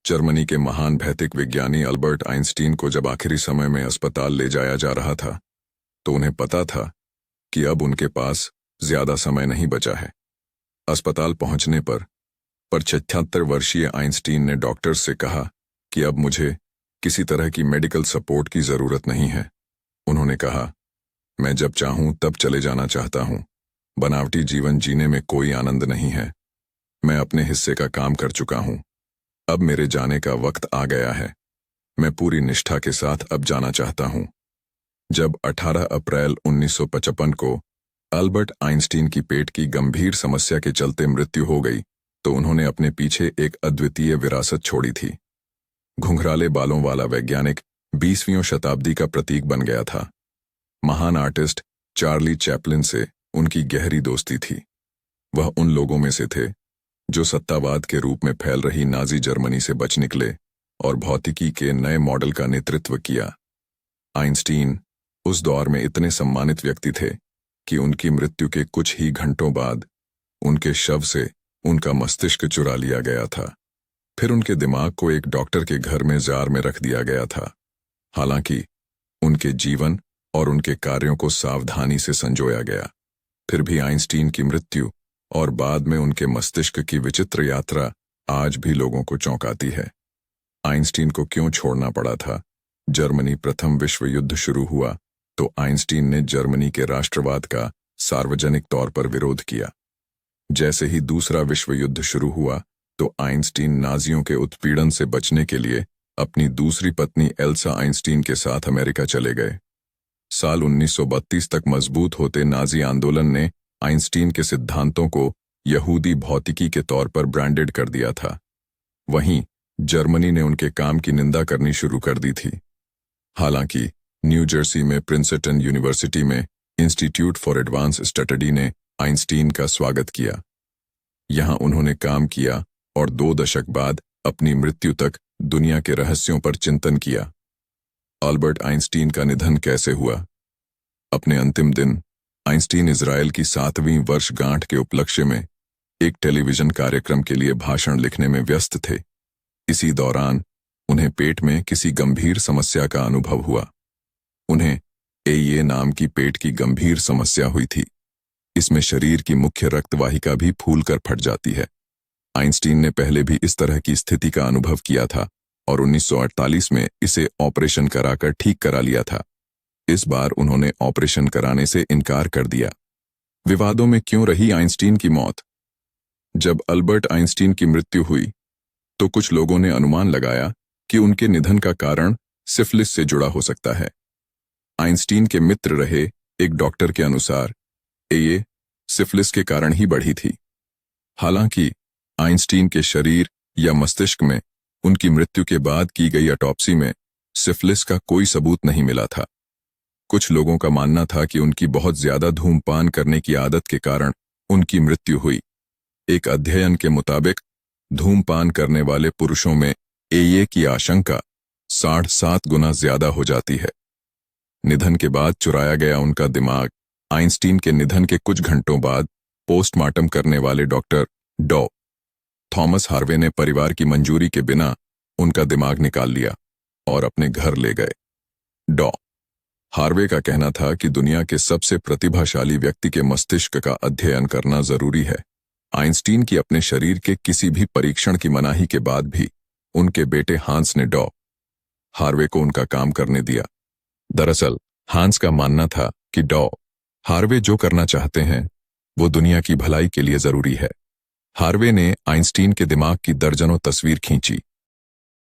Germany के महान भौतिक विज्ञानी अल्बर्ट आइंस्टीन को जब आखिरी समय में अस्पताल ले जाया जा रहा था तो उन्हें पता था कि अब उनके पास ज्यादा समय नहीं बचा है। अस्पताल पहुंचने पर 75 वर्षीय आइंस्टीन ने डॉक्टर्स से कहा कि अब मुझे किसी तरह की मेडिकल सपोर्ट की जरूरत नहीं है। उन्होंने कहा, मैं जब चाहूं तब चले जाना चाहता हूं। बनावटी जीवन जीने में कोई आनंद नहीं है। मैं अपने हिस्से का काम कर चुका हूं। अब मेरे जाने का वक्त आ गया है। मैं पूरी निष्ठा के साथ अब जाना चाहता हूं। जब 18 अप्रैल 1955 को अल्बर्ट आइंस्टीन की पेट की गंभीर समस्या के चलते मृत्यु हो गई तो उन्होंने अपने पीछे एक अद्वितीय विरासत छोड़ी थी। घुंघराले बालों वाला वैज्ञानिक 20वीं शताब्दी का प्रतीक बन गया था। महान आर्टिस्ट चार्ली चैपलिन से उनकी गहरी दोस्ती थी। वह उन लोगों में से थे जो सत्तावाद के रूप में फैल रही नाजी जर्मनी से बच निकले और भौतिकी के नए मॉडल का नेतृत्व किया। आइंस्टीन उस दौर में इतने सम्मानित व्यक्ति थे कि उनकी मृत्यु के कुछ ही घंटों बाद उनके शव से उनका मस्तिष्क चुरा लिया गया था। फिर उनके दिमाग को एक डॉक्टर के घर में जार में रख दिया गया था। हालांकि उनके जीवन और उनके कार्यों को सावधानी से संजोया गया, फिर भी आइंस्टीन की मृत्यु और बाद में उनके मस्तिष्क की विचित्र यात्रा आज भी लोगों को चौंकाती है। आइंस्टीन को क्यों छोड़ना पड़ा था? जर्मनी प्रथम विश्व युद्ध शुरू हुआ तो आइंस्टीन ने जर्मनी के राष्ट्रवाद का सार्वजनिक तौर पर विरोध किया। जैसे ही दूसरा विश्व युद्ध शुरू हुआ तो आइंस्टीन नाजियों के उत्पीड़न से बचने के लिए अपनी दूसरी पत्नी एल्सा आइंस्टीन के साथ अमेरिका चले गए। साल 1932 तक मजबूत होते नाजी आंदोलन ने आइंस्टीन के सिद्धांतों को यहूदी भौतिकी के तौर पर ब्रांडेड कर दिया था। वहीं जर्मनी ने उनके काम की निंदा करनी शुरू कर दी थी। हालांकि न्यू जर्सी में प्रिंसटन यूनिवर्सिटी में इंस्टीट्यूट फॉर एडवांस स्टडी ने आइंस्टीन का स्वागत किया। यहां उन्होंने काम किया और 2 दशक बाद अपनी मृत्यु तक दुनिया के रहस्यों पर चिंतन किया। अल्बर्ट आइंस्टीन का निधन कैसे हुआ? अपने अंतिम दिन आइंस्टीन इजराइल की 7वीं वर्षगांठ के उपलक्ष्य में एक टेलीविजन कार्यक्रम के लिए भाषण लिखने में व्यस्त थे। इसी दौरान उन्हें पेट में किसी गंभीर समस्या का अनुभव हुआ। उन्हें एईए नाम की पेट की गंभीर समस्या हुई थी। इसमें शरीर की मुख्य रक्तवाहिका भी फूलकर फट जाती है। आइंस्टीन ने पहले भी इस तरह की स्थिति का अनुभव किया था और 1948 में इसे ऑपरेशन कराकर ठीक करा लिया था। इस बार उन्होंने ऑपरेशन कराने से इनकार कर दिया। विवादों में क्यों रही आइंस्टीन की मौत? जब अल्बर्ट आइंस्टीन की मृत्यु हुई तो कुछ लोगों ने अनुमान लगाया कि उनके निधन का कारण सिफिलिस से जुड़ा हो सकता है। आइंस्टीन के मित्र रहे एक डॉक्टर के अनुसार ये सिफिलिस के कारण ही बढ़ी थी। हालांकि आइंस्टीन के शरीर या मस्तिष्क में उनकी मृत्यु के बाद की गई ऑटोप्सी में सिफिलिस का कोई सबूत नहीं मिला था। कुछ लोगों का मानना था कि उनकी बहुत ज्यादा धूम्रपान करने की आदत के कारण उनकी मृत्यु हुई। एक अध्ययन के मुताबिक धूम्रपान करने वाले पुरुषों में एईए की आशंका 7.5 गुना ज्यादा हो जाती है। निधन के बाद चुराया गया उनका दिमाग आइंस्टीन के निधन के कुछ घंटों बाद पोस्टमार्टम करने वाले डॉक्टर डॉ थॉमस हार्वे ने परिवार की मंजूरी के बिना उनका दिमाग निकाल लिया और अपने घर ले गए। डॉ हार्वे का कहना था कि दुनिया के सबसे प्रतिभाशाली व्यक्ति के मस्तिष्क का अध्ययन करना जरूरी है। आइंस्टीन की अपने शरीर के किसी भी परीक्षण की मनाही के बाद भी उनके बेटे हांस ने डॉ हार्वे को उनका काम करने दिया। दरअसल हांस का मानना था कि डॉ हार्वे जो करना चाहते हैं वो दुनिया की भलाई के लिए जरूरी है। हार्वे ने आइंस्टीन के दिमाग की दर्जनों तस्वीर खींची